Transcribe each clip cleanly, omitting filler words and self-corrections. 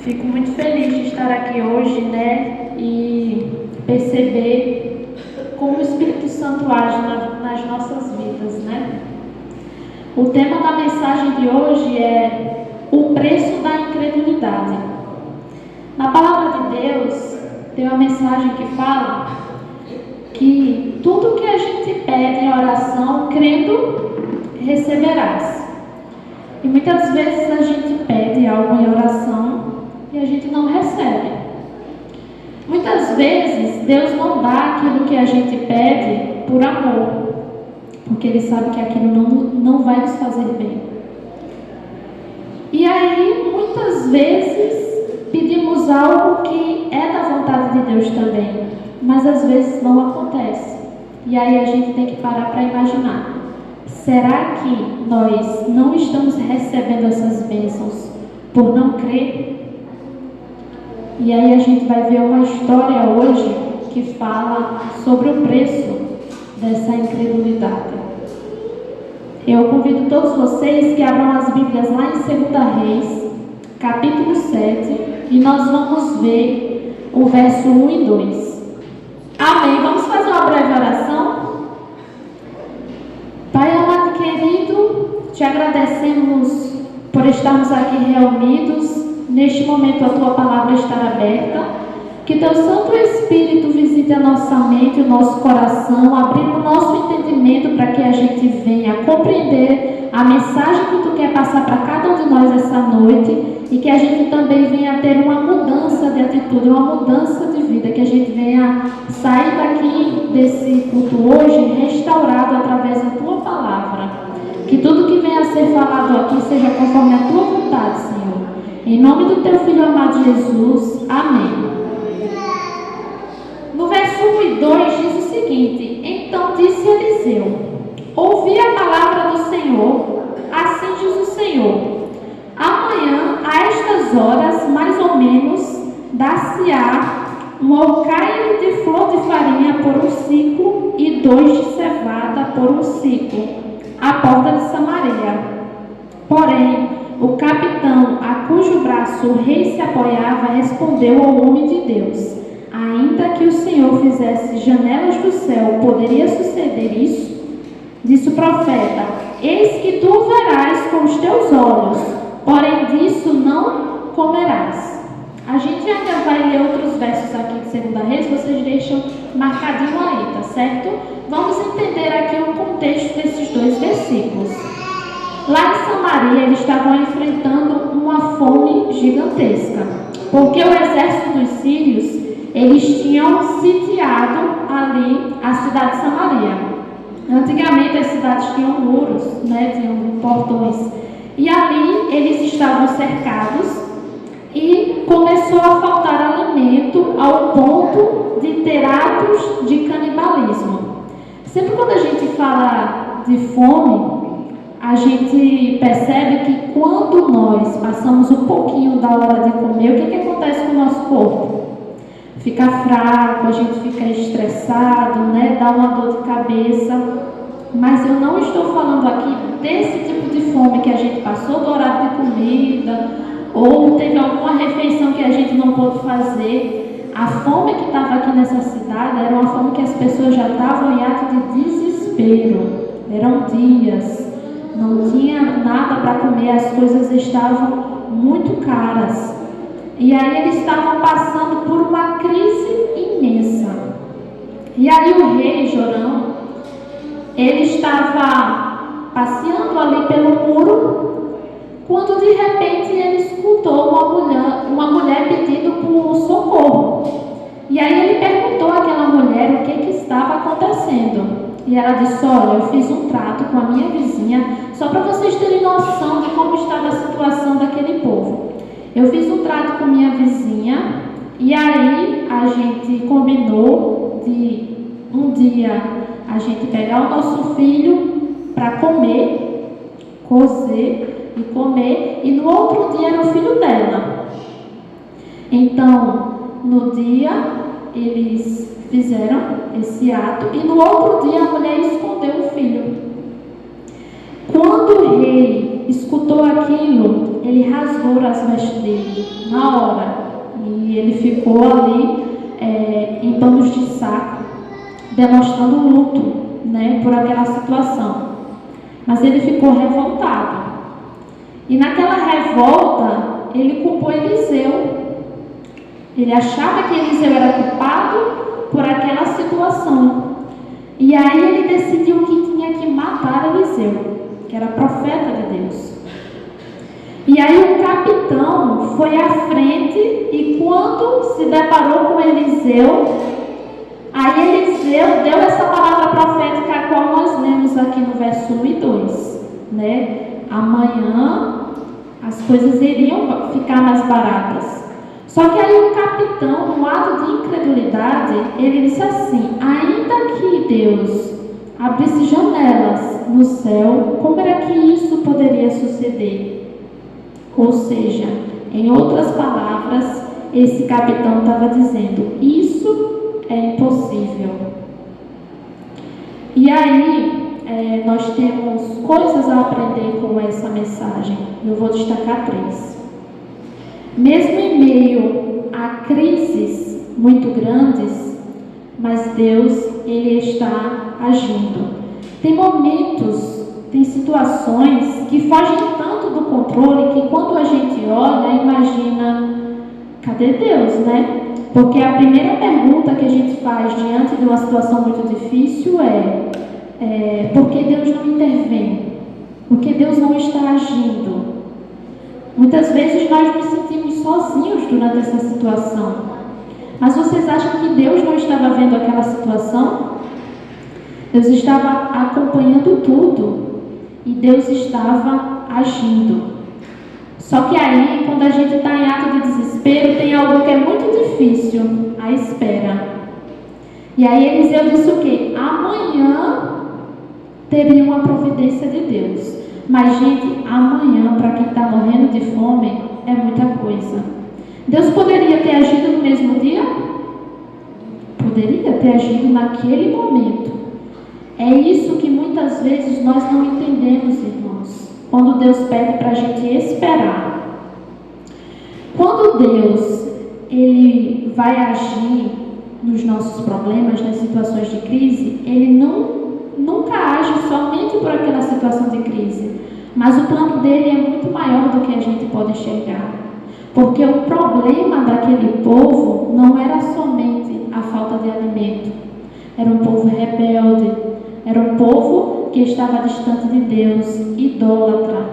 Fico muito feliz de estar aqui hoje, e perceber como o Espírito Santo age nas nossas vidas, O tema da mensagem de hoje é o preço da incredulidade. Na palavra de Deus, tem uma mensagem que fala que tudo que a gente pede em oração, crendo, receberás. E muitas vezes a gente pede algo em oração e a gente não recebe. Muitas vezes Deus não dá aquilo que a gente pede por amor, porque Ele sabe que aquilo não vai nos fazer bem. E aí, muitas vezes, pedimos algo que é da vontade de Deus também, mas às vezes não acontece. E aí a gente tem que parar para imaginar. Será que nós não estamos recebendo essas bênçãos por não crer? E aí a gente vai ver uma história hoje que fala sobre o preço dessa incredulidade. Eu convido todos vocês que abram as Bíblias lá em 2 Reis, capítulo 7, e nós vamos ver o verso 1 e 2. Amém. Vamos fazer uma breve oração? Pai amado querido, te agradecemos por estarmos aqui reunidos. Neste momento a tua palavra estar aberta. Que teu Santo Espírito visite a nossa mente, o nosso coração, abrindo o nosso entendimento para que a gente venha compreender a mensagem que tu quer passar para cada um de nós essa noite e que a gente também venha ter uma mudança de atitude, uma mudança de vida, que a gente venha sair daqui desse culto hoje restaurado através da tua palavra. Que tudo que venha a ser falado aqui seja conforme a tua vontade, Senhor. Em nome do teu Filho amado Jesus. Amém. No verso 1 e 2 diz o seguinte: Então disse Eliseu: Ouvi a palavra do Senhor, assim diz o Senhor: Amanhã, a estas horas, mais ou menos, dar-se-á um alcaide de flor de farinha por um ciclo e 2 de cevada por um ciclo, à porta de Samaria. Porém, o capitão, a cujo braço o rei se apoiava, respondeu ao homem de Deus: Ainda que o Senhor fizesse janelas do céu, poderia suceder isso? Disse o profeta: Eis que tu o verás com os teus olhos, porém disso não comerás. A gente ainda vai ler outros versos aqui de 2 Reis, vocês deixam marcadinho aí, tá certo? Vamos entender aqui o contexto desses 2 versículos. Lá em Samaria, eles estavam enfrentando uma fome gigantesca, porque o exército dos sírios, eles tinham sitiado ali a cidade de Samaria. Antigamente as cidades tinham muros, tinham portões, e ali eles estavam cercados e começou a faltar alimento ao ponto de ter atos de canibalismo. Sempre quando a gente fala de fome, a gente percebe que quando nós passamos um pouquinho da hora de comer, o que acontece com o nosso corpo? Fica fraco, a gente fica estressado, dá uma dor de cabeça. Mas eu não estou falando aqui desse tipo de fome que a gente passou do horário de comida, ou teve alguma refeição que a gente não pôde fazer. A fome que estava aqui nessa cidade era uma fome que as pessoas já estavam em ato de desespero. Eram dias, não tinha nada para comer, as coisas estavam muito caras. E aí eles estavam passando por uma crise imensa. E aí o rei Jorão, ele estava passeando ali pelo muro, quando de repente ele escutou uma mulher pedindo por socorro. E aí ele perguntou àquela mulher o que estava acontecendo. E ela disse: Olha, eu fiz um trato com a minha vizinha, só para vocês terem noção de como estava a situação daquele povo. Eu fiz um trato com minha vizinha e aí a gente combinou de um dia a gente pegar o nosso filho para comer, cozer e comer, e no outro dia era o filho dela. Então, no dia eles fizeram esse ato e no outro dia a mulher escondeu o filho. Quando o rei escutou aquilo, ele rasgou as vestes dele na hora. E ele ficou ali em panos de saco, demonstrando luto, né, por aquela situação. Mas ele ficou revoltado. E naquela revolta, ele culpou Eliseu. Ele achava que Eliseu era culpado por aquela situação. E aí ele decidiu que tinha que matar Eliseu, que era profeta de Deus. E aí o capitão foi à frente e quando se deparou com Eliseu, aí Eliseu deu essa palavra profética a qual nós lemos aqui no verso 1 e 2, né? Amanhã as coisas iriam ficar mais baratas. Só que aí o capitão, no ato de incredulidade, ele disse assim: ainda que Deus abrisse janelas no céu, como era que isso poderia suceder? Ou seja, em outras palavras, esse capitão estava dizendo: isso é impossível. E aí, nós temos coisas a aprender com essa mensagem. Eu vou destacar 3. Mesmo em meio a crises muito grandes, mas Deus, Ele está agindo. Tem momentos, tem situações que fogem tanto do controle que quando a gente olha, imagina, cadê Deus, né? Porque a primeira pergunta que a gente faz diante de uma situação muito difícil é por que Deus não intervém? Por que Deus não está agindo? Muitas vezes nós nos sentimos sozinhos durante essa situação. Mas vocês acham que Deus não estava vendo aquela situação? Deus estava acompanhando tudo. E Deus estava agindo. Só que aí, quando a gente está em ato de desespero, tem algo que é muito difícil: a espera. E aí Eliseu disse o quê? Amanhã teria uma providência de Deus. Mas, gente, amanhã, para quem está morrendo de fome, é muita coisa. Deus poderia ter agido no mesmo dia? Poderia ter agido naquele momento. É isso que muitas vezes nós não entendemos, irmãos, quando Deus pede para a gente esperar. Quando Deus Ele vai agir nos nossos problemas, nas situações de crise, Ele nunca age somente por aquela situação de crise, mas o plano dele é muito maior do que a gente pode enxergar. Porque o problema daquele povo não era somente a falta de alimento. Era um povo rebelde, era um povo que estava distante de Deus, idólatra.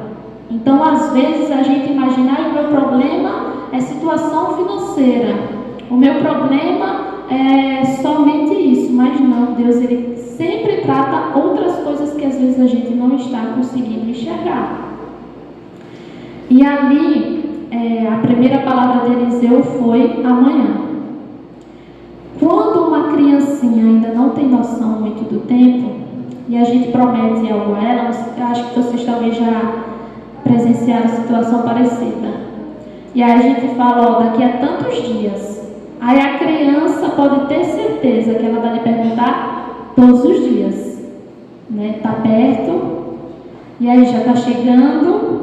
Então, às vezes, a gente imagina: o meu problema é situação financeira, o meu problema é somente isso. Mas não, Deus Ele sempre trata outras coisas que às vezes a gente não está conseguindo enxergar. E ali, a primeira palavra de Eliseu foi amanhã. Quando uma criancinha ainda não tem noção muito do tempo, e a gente promete algo a ela, eu acho que vocês talvez já presenciaram situação parecida. E aí a gente fala: daqui a tantos dias. Aí a criança pode ter certeza que ela vai lhe perguntar todos os dias, né? Tá perto, e aí já está chegando.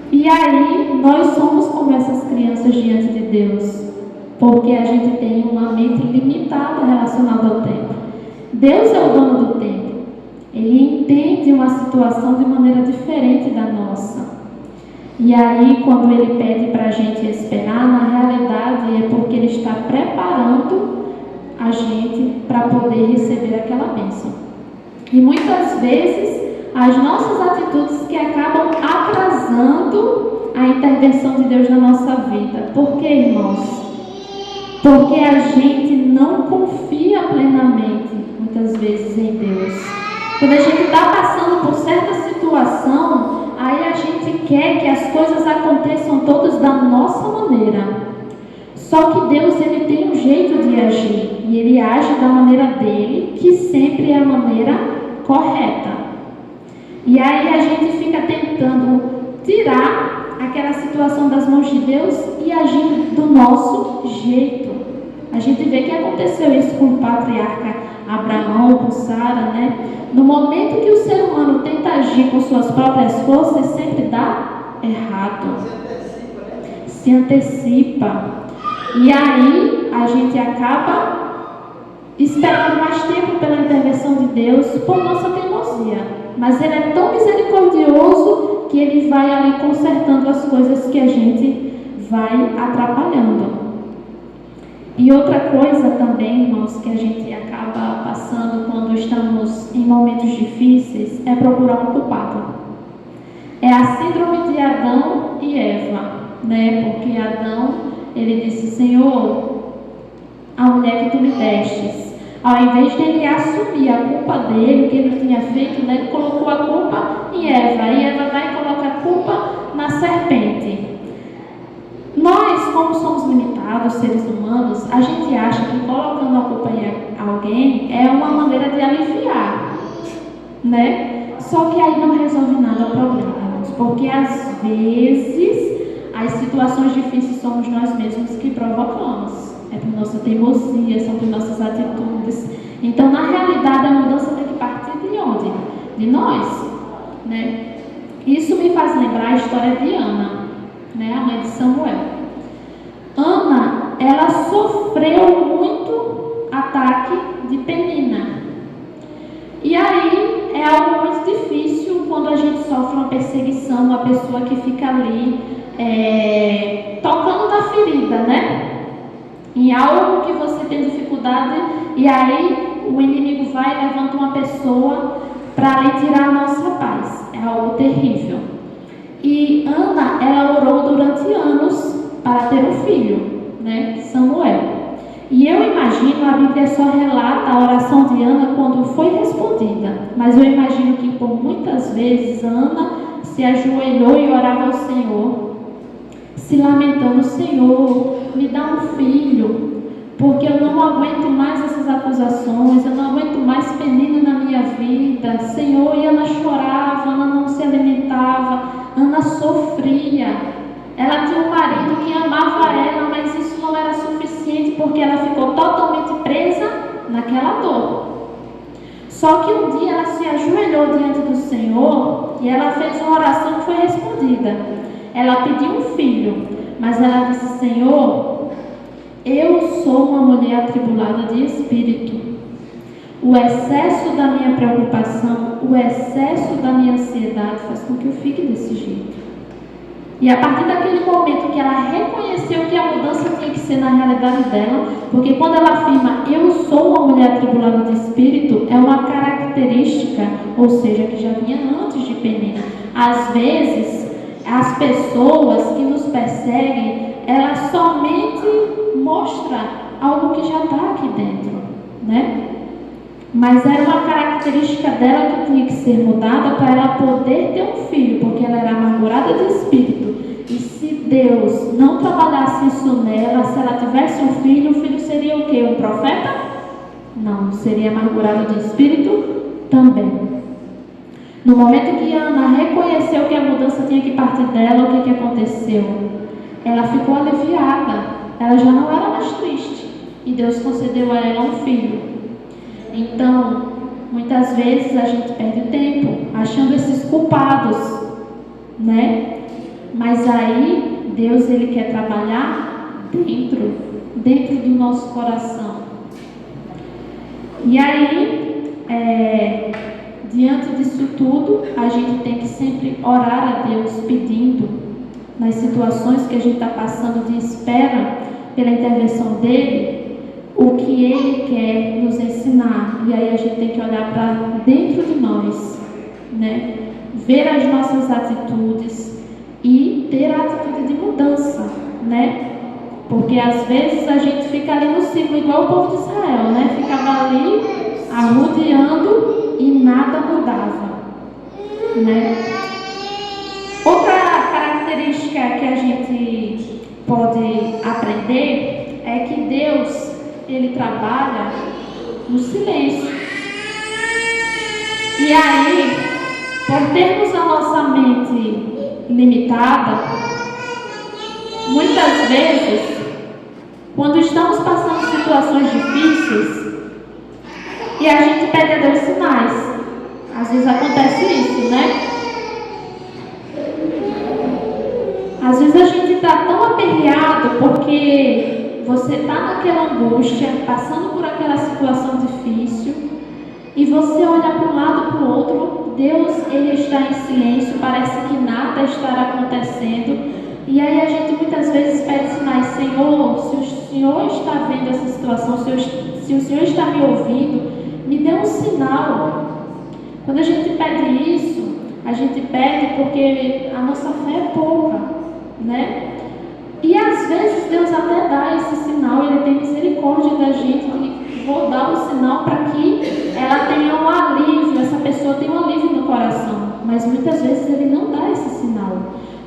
E aí nós somos como essas crianças diante de Deus, porque a gente tem uma mente limitada relacionada ao tempo. Deus é o dono do tempo. Ele entende uma situação de maneira diferente da nossa. E aí, quando Ele pede para a gente esperar, na realidade é porque Ele está preparando a gente para poder receber aquela bênção. E muitas vezes, as nossas atitudes que acabam atrasando a intervenção de Deus na nossa vida. Por quê, irmãos? Porque a gente não confia plenamente, muitas vezes, em Deus. Quando a gente está passando por certa situação, aí a gente quer que as coisas aconteçam todas da nossa maneira. Só que Deus, Ele tem um jeito de agir. E Ele age da maneira dEle, que sempre é a maneira correta. E aí a gente fica tentando tirar aquela situação das mãos de Deus e agir do nosso jeito. A gente vê que aconteceu isso com o patriarca Abraão, com Sara, né? No momento que o ser humano tenta agir com suas próprias forças, sempre dá errado. Se antecipa. E aí a gente acaba esperando mais tempo pela intervenção de Deus por nossa teimosia. Mas Ele é tão misericordioso que Ele vai ali consertando as coisas que a gente vai atrapalhando. E outra coisa também, irmãos, que a gente acaba passando quando estamos em momentos difíceis é procurar um culpado. É a síndrome de Adão e Eva, né? Porque Adão, ele disse: Senhor, a mulher que tu me destes, ao invés de ele assumir a culpa dele, o que ele tinha feito, né, ele colocou a culpa em Eva. E Eva vai e coloca a culpa na serpente. Nós, como somos limitados, seres humanos, a gente acha que colocando a culpa em alguém é uma maneira de aliviar, né? Só que aí não resolve nada o problema, porque às vezes as situações difíceis somos nós mesmos que provocamos. É por nossa teimosia, são por nossas atitudes. Então, na realidade, a mudança tem que partir de onde? De nós, né? Isso me faz lembrar a história de Ana, né, a mãe de Samuel. Ana, ela sofreu muito ataque de Penina. E aí é algo muito difícil quando a gente sofre uma perseguição, uma pessoa que fica ali tocando na ferida, né? Em algo que você tem dificuldade, e aí o inimigo vai e levanta uma pessoa para lhe tirar a nossa paz. É algo terrível. E Ana, ela orou durante anos para ter um filho, né? Samuel. E eu imagino, a Bíblia só relata a oração de Ana quando foi respondida. Mas eu imagino que por muitas vezes Ana se ajoelhou e orava ao Senhor, se lamentando: Senhor, me dá um filho, porque eu não aguento mais essas acusações, eu não aguento mais Penina na minha vida. Senhor, e Ana chorava, Ana não se alimentava, Ana sofria. Ela tinha um marido que amava ela, mas isso não era suficiente, porque ela ficou totalmente presa naquela dor. Só que um dia ela se ajoelhou diante do Senhor e ela fez uma oração que foi respondida. Ela pediu um filho, mas ela disse: Senhor, eu sou uma mulher atribulada de espírito. O excesso da minha preocupação, o excesso da minha ansiedade faz com que eu fique desse jeito. E a partir daquele momento que ela reconheceu que a mudança tinha que ser na realidade dela, porque quando ela afirma: eu sou uma mulher atribulada de espírito, é uma característica, ou seja, que já vinha antes de Penina. Às vezes, as pessoas que nos perseguem, elas somente mostram algo que já está aqui dentro, né? Mas era uma característica dela que tinha que ser mudada para ela poder ter um filho, porque ela era amargurada de espírito. E se Deus não trabalhasse isso nela, se ela tivesse um filho, o filho seria o quê? Um profeta? Não, seria amargurada de espírito também. No momento que Ana reconheceu que a mudança tinha que partir dela, o que aconteceu? Ela ficou aliviada, ela já não era mais triste. E Deus concedeu a ela um filho. Então, muitas vezes a gente perde tempo achando esses culpados, né? Mas aí Deus, ele quer trabalhar dentro do nosso coração. E aí, diante disso tudo, a gente tem que sempre orar a Deus pedindo, nas situações que a gente está passando de espera pela intervenção dele, o que ele quer nos ensinar. E aí a gente tem que olhar para dentro de nós, né? Ver as nossas atitudes e ter a atitude de mudança, né? Porque às vezes a gente fica ali no ciclo, igual o povo de Israel, né? Ficava ali arrodeando e nada mudava, né? Outra característica que a gente pode aprender é que Deus, ele trabalha no silêncio. E aí, por termos a nossa mente limitada, muitas vezes, quando estamos passando situações difíceis, e a gente pede a Deus sinais. Às vezes acontece isso, né? Às vezes a gente está tão aperreado porque você está naquela angústia, passando por aquela situação difícil, e você olha para um lado, para o outro, Deus, Ele está em silêncio, parece que nada estará acontecendo. E aí a gente muitas vezes pede sinais: Senhor, se o Senhor está vendo essa situação, se o Senhor está me ouvindo, me dê um sinal. Quando a gente pede isso, a gente pede porque a nossa fé é pouca, né? E às vezes Deus até dá esse sinal, Ele tem misericórdia da gente, de vou dar um sinal para que ela tenha um alívio, essa pessoa tenha um alívio no coração. Mas muitas vezes Ele não dá esse sinal.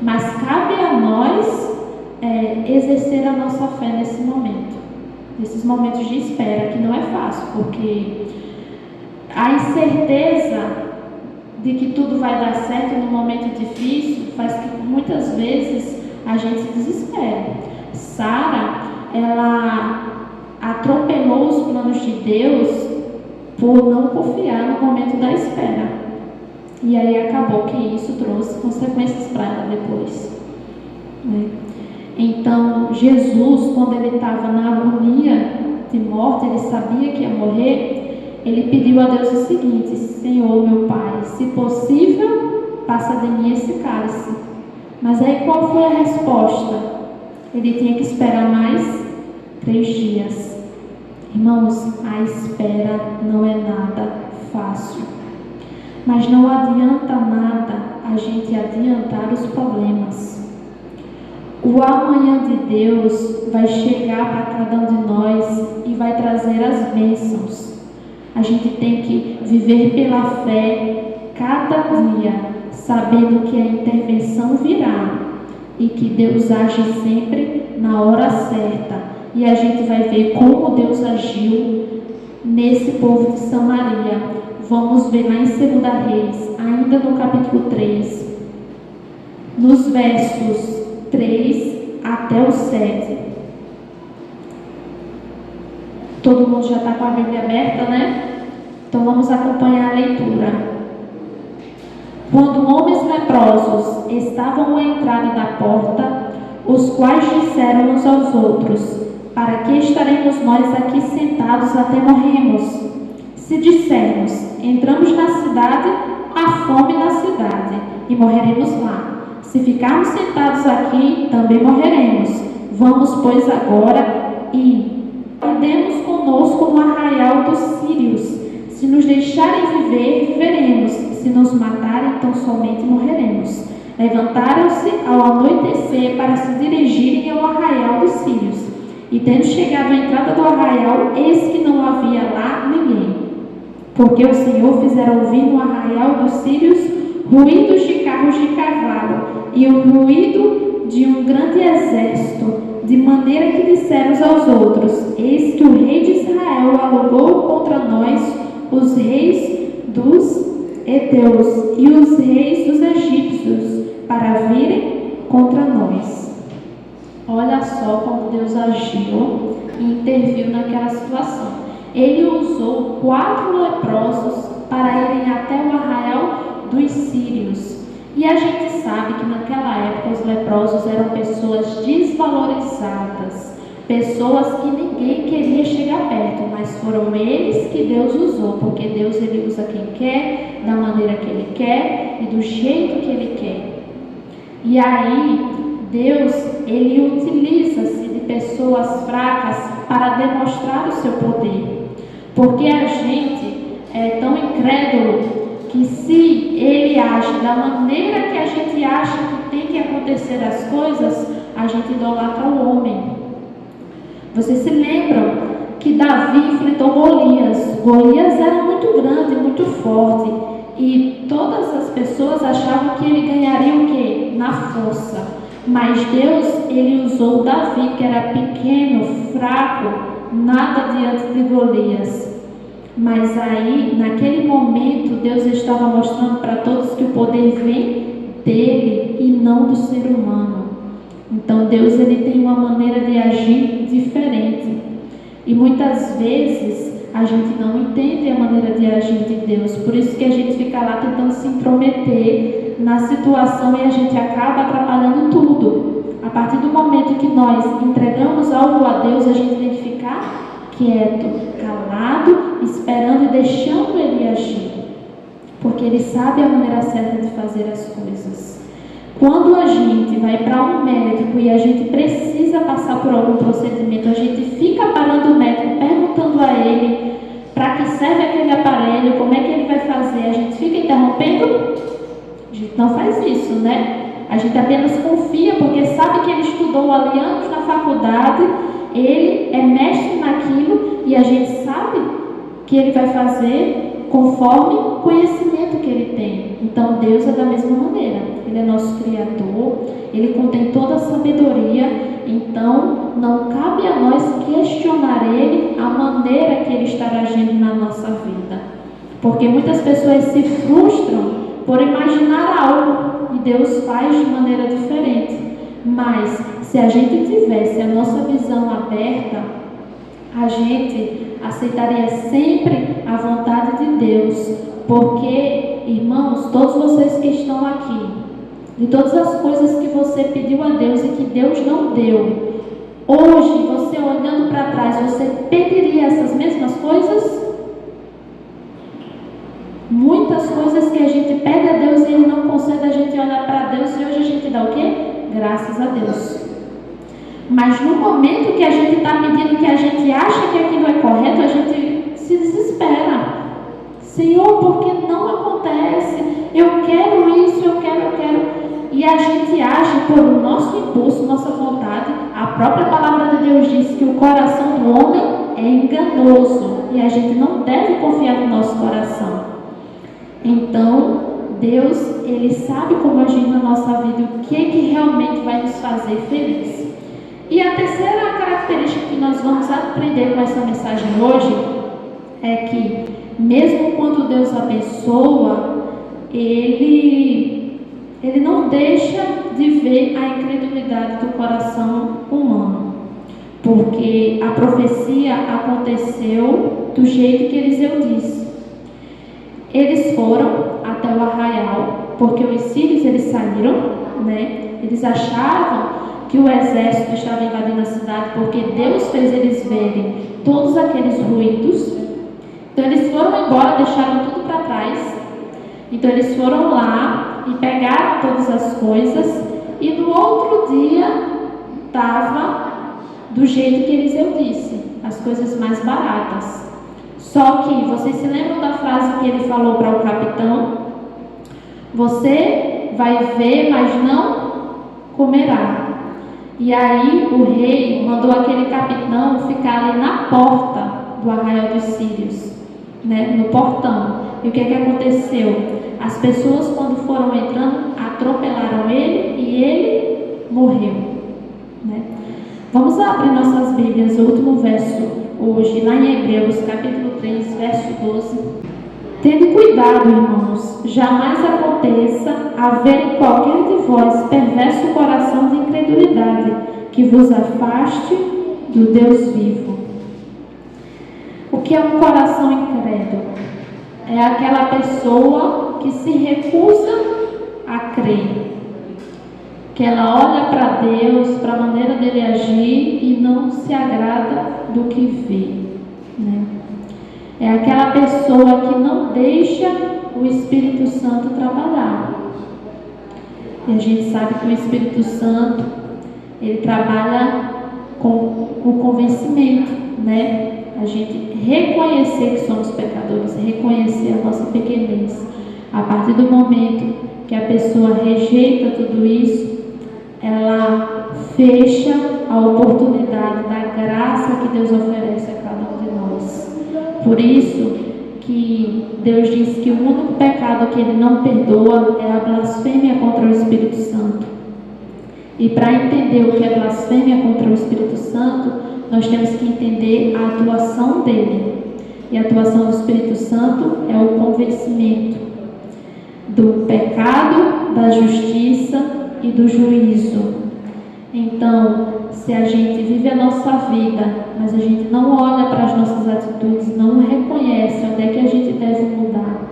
Mas cabe a nós exercer a nossa fé nesse momento, nesses momentos de espera, que não é fácil, porque a incerteza de que tudo vai dar certo no momento difícil faz que muitas vezes a gente se desespera. Sara, ela atropelou os planos de Deus por não confiar no momento da espera. E aí acabou que isso trouxe consequências para ela depois, né? Então, Jesus, quando ele estava na agonia de morte, ele sabia que ia morrer, ele pediu a Deus o seguinte: Senhor, meu Pai, se possível, passa de mim esse cálice. Mas aí qual foi a resposta? Ele tinha que esperar mais 3 dias. Irmãos, a espera não é nada fácil. Mas não adianta nada a gente adiantar os problemas. O amanhã de Deus vai chegar para cada um de nós e vai trazer as bênçãos. A gente tem que viver pela fé cada dia, sabendo que a intervenção virá e que Deus age sempre na hora certa. E a gente vai ver como Deus agiu nesse povo de Samaria. Vamos ver lá em 2 Reis, ainda no capítulo 3, nos versos 3 até o 7. Todo mundo já está com a Bíblia aberta, né? Então vamos acompanhar a leitura. Quando homens leprosos estavam à entrada da porta, os quais disseram uns aos outros: para que estaremos nós aqui sentados até morrermos? Se dissermos: entramos na cidade, há fome na cidade, e morreremos lá. Se ficarmos sentados aqui, também morreremos. Vamos, pois, agora e demos conosco no arraial dos sírios. Se nos deixarem viver, viveremos. Se nos matarem, então somente morreremos. Levantaram-se ao anoitecer para se dirigirem ao arraial dos sírios. E tendo chegado à entrada do arraial, eis que não havia lá ninguém. Porque o Senhor fizera ouvir no arraial dos sírios ruídos de carros de cavalo e o ruído de um grande exército, de maneira que disseram uns aos outros: eis que o rei de Israel alugou contra nós os reis dos heteus e os reis dos egípcios para virem contra nós. Olha só como Deus agiu e interviu naquela situação. Ele usou 4 leprosos para irem até o arraial dos sírios. E a gente sabe que naquela época os leprosos eram pessoas desvalorizadas, pessoas que ninguém queria chegar perto, mas foram eles que Deus usou, porque Deus, ele usa quem quer, da maneira que ele quer e do jeito que ele quer. E aí Deus, ele utiliza-se de pessoas fracas para demonstrar o seu poder, porque a gente é tão incrédulo que se ele age da maneira que a gente acha que tem que acontecer as coisas, a gente idolatra o homem. Vocês se lembram que Davi enfrentou Golias? Golias era muito grande, muito forte, e todas as pessoas achavam que ele ganharia o quê? Na força. Mas Deus, ele usou Davi, que era pequeno, fraco, nada diante de Golias. Mas aí, naquele momento, Deus estava mostrando para todos que o poder vem dele e não do ser humano. Então Deus, ele tem uma maneira de agir diferente. E muitas vezes a gente não entende a maneira de agir de Deus. Por isso que a gente fica lá tentando se intrometer na situação e a gente acaba atrapalhando tudo. A partir do momento que nós entregamos algo a Deus, a gente tem que ficar quieto, calado, esperando e deixando Ele agir. Porque Ele sabe a maneira certa de fazer as coisas. Quando a gente vai para um médico e a gente precisa passar por algum procedimento, a gente fica parando o médico, perguntando a ele para que serve aquele aparelho, como é que ele vai fazer, a gente fica interrompendo? A gente não faz isso, né? A gente apenas confia porque sabe que ele estudou ali anos na faculdade, ele é mestre naquilo e a gente sabe que ele vai fazer conforme o conhecimento que ele tem. Então Deus é da mesma maneira, Ele é nosso Criador, Ele contém toda a sabedoria, então não cabe a nós questionar Ele a maneira que Ele está agindo na nossa vida, porque muitas pessoas se frustram por imaginar algo e Deus faz de maneira diferente. Mas se a gente tivesse a nossa visão aberta, a gente aceitaria sempre a vontade de Deus, porque, irmãos, todos vocês que estão aqui, de todas as coisas que você pediu a Deus e que Deus não deu, hoje, você olhando para trás, você pediria essas mesmas coisas? Muitas coisas que a gente pede a Deus e Ele não concede, a gente olhar para Deus e hoje a gente dá o quê? Graças a Deus. Mas no momento que a gente está pedindo, que a gente acha que aquilo é correto, a gente se desespera. Senhor, por que não acontece? Eu quero isso, eu quero. E a gente age por nosso impulso, nossa vontade. A própria palavra de Deus diz que o coração do homem é enganoso. E a gente não deve confiar no nosso coração. Então, Deus, Ele sabe como agir na nossa vida, o que realmente vai nos fazer feliz. E a terceira característica que nós vamos aprender com essa mensagem hoje é que, mesmo quando Deus abençoa, Ele não deixa de ver a incredulidade do coração humano. Porque a profecia aconteceu do jeito que Eliseu disse. Eles foram até o arraial, porque os sírios eles saíram, né? Eles achavam que o exército estava invadindo a cidade, porque Deus fez eles verem todos aqueles ruídos. Então eles foram embora, deixaram tudo para trás. Então eles foram lá e pegaram todas as coisas, e no outro dia estava do jeito que Eliseu disse, as coisas mais baratas. Só que, vocês se lembram da frase que ele falou para o capitão? Você vai ver, mas não comerá. E aí o rei mandou aquele capitão ficar ali na porta do arraial dos sírios, né, no portão. E o que aconteceu? As pessoas, quando foram entrando, atropelaram ele e ele morreu, né? Vamos abrir nossas Bíblias, o último verso hoje, lá em Hebreus, capítulo 3, verso 12. Tende cuidado, irmãos, jamais aconteça haver em qualquer de vós perverso coração de incredulidade, que vos afaste do Deus vivo. O que é um coração incrédulo? É aquela pessoa que se recusa a crer, que ela olha para Deus, para a maneira dele agir e não se agrada do que vê, né? É aquela pessoa que não deixa o Espírito Santo trabalhar. E a gente sabe que o Espírito Santo, ele trabalha com o convencimento, né? A gente reconhecer que somos pecadores, reconhecer a nossa pequenez. A partir do momento que a pessoa rejeita tudo isso, ela fecha a oportunidade da graça que Deus oferece a cada um de nós. Por isso que Deus diz que o único pecado que Ele não perdoa é a blasfêmia contra o Espírito Santo. E para entender o que é blasfêmia contra o Espírito Santo, nós temos que entender a atuação dele. E a atuação do Espírito Santo é o convencimento do pecado, da justiça e do juízo. Então, se a gente vive a nossa vida, mas a gente não olha para as nossas atitudes, não reconhece onde é que a gente deve mudar,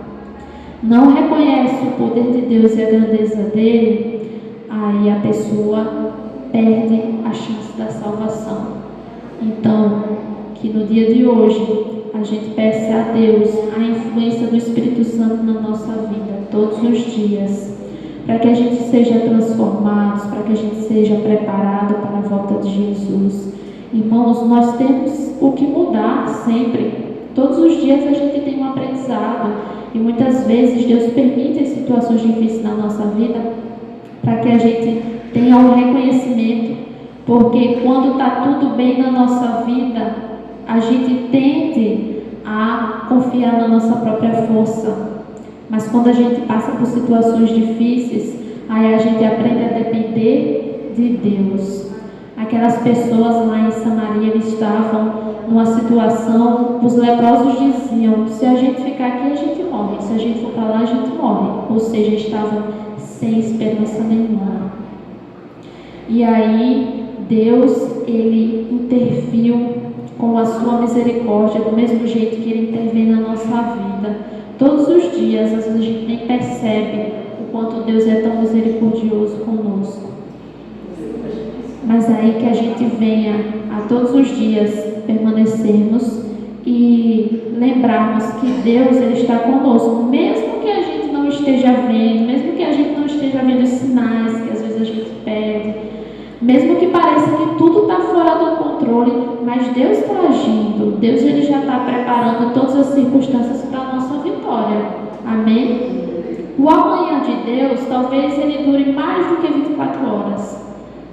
não reconhece o poder de Deus e a grandeza dele, aí a pessoa perde a chance da salvação. Então, que no dia de hoje a gente peça a Deus a influência do Espírito Santo na nossa vida, todos os dias, para que a gente seja transformado, para que a gente seja preparado para a volta de Jesus. Irmãos, nós temos o que mudar sempre. Todos os dias a gente tem um aprendizado e muitas vezes Deus permite situações difíceis na nossa vida para que a gente tenha um reconhecimento, porque quando está tudo bem na nossa vida, a gente tende a confiar na nossa própria força. Mas quando a gente passa por situações difíceis, aí a gente aprende a depender de Deus. Aquelas pessoas lá em Samaria, eles estavam numa situação, os leprosos diziam, se a gente ficar aqui a gente morre, se a gente for para lá a gente morre. Ou seja, estavam sem esperança nenhuma. E aí Deus, ele interviu com a sua misericórdia, do mesmo jeito que ele intervém na nossa vida. Todos os dias, às vezes a gente nem percebe o quanto Deus é tão misericordioso conosco. Mas aí que a gente venha a todos os dias permanecermos e lembrarmos que Deus, ele está conosco, mesmo que a gente não esteja vendo, mesmo que a gente não esteja vendo os sinais que às vezes a gente perde, mesmo que pareça que tudo está fora do controle, mas Deus está agindo. Deus, ele já está preparando todas as circunstâncias para a nossa vitória. Amém? O amanhã de Deus, talvez ele dure mais do que 24 horas.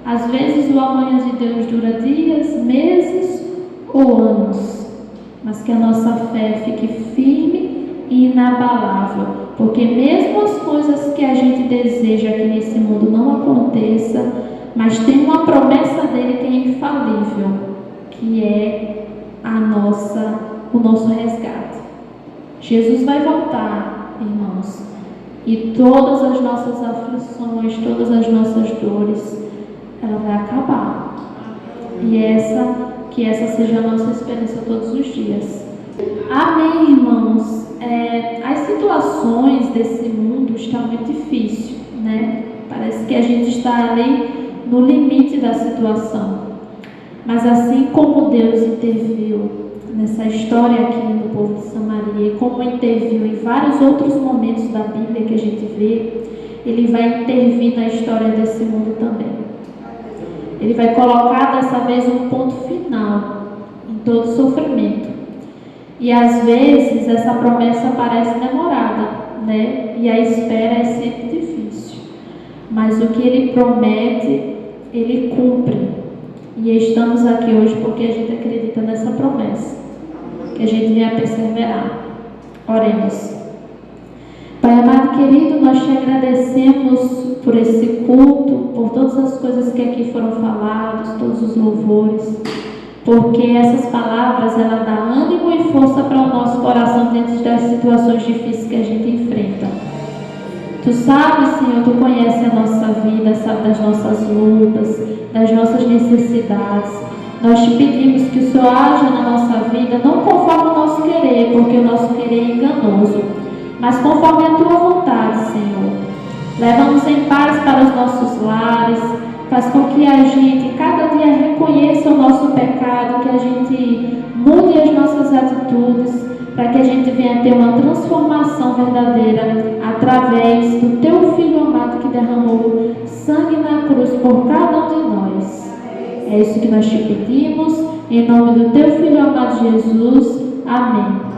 Às vezes o amanhã de Deus dura dias, meses ou anos. Mas que a nossa fé fique firme e inabalável. Porque mesmo as coisas que a gente deseja aqui nesse mundo não aconteçam, mas tem uma promessa dele que é infalível, que é o nosso resgate. Jesus vai voltar, irmãos, e todas as nossas aflições, todas as nossas dores, ela vai acabar. E que essa seja a nossa esperança todos os dias. Amém, irmãos? As situações desse mundo estão muito difíceis, né? Parece que a gente está ali no limite da situação. Mas assim como Deus interviu nessa história aqui no povo de Samaria, e como interviu em vários outros momentos da Bíblia que a gente vê, ele vai intervir na história desse mundo também. Ele vai colocar dessa vez um ponto final em todo sofrimento. E às vezes essa promessa parece demorada, né? E a espera é sempre difícil. Mas o que ele promete, ele cumpre. E estamos aqui hoje porque a gente acredita nessa promessa, que a gente venha perseverar. Oremos. Pai amado querido, nós te agradecemos por esse culto, por todas as coisas que aqui foram faladas, todos os louvores, porque essas palavras, ela dá ânimo e força para o nosso coração diante das situações difíceis que a gente enfrenta. Tu sabes, Senhor, Tu conheces a nossa vida, sabe das nossas lutas, das nossas necessidades. Nós te pedimos que o Senhor haja na nossa vida, não conforme o nosso querer, porque o nosso querer é enganoso, mas conforme a Tua vontade, Senhor. Leva-nos em paz para os nossos lares, faz com que a gente cada dia reconheça o nosso pecado, que a gente mude as nossas atitudes, para que a gente venha ter uma transformação verdadeira através do Teu Filho amado que derramou sangue na cruz por cada um de nós. É isso que nós te pedimos, em nome do Teu Filho amado Jesus. Amém.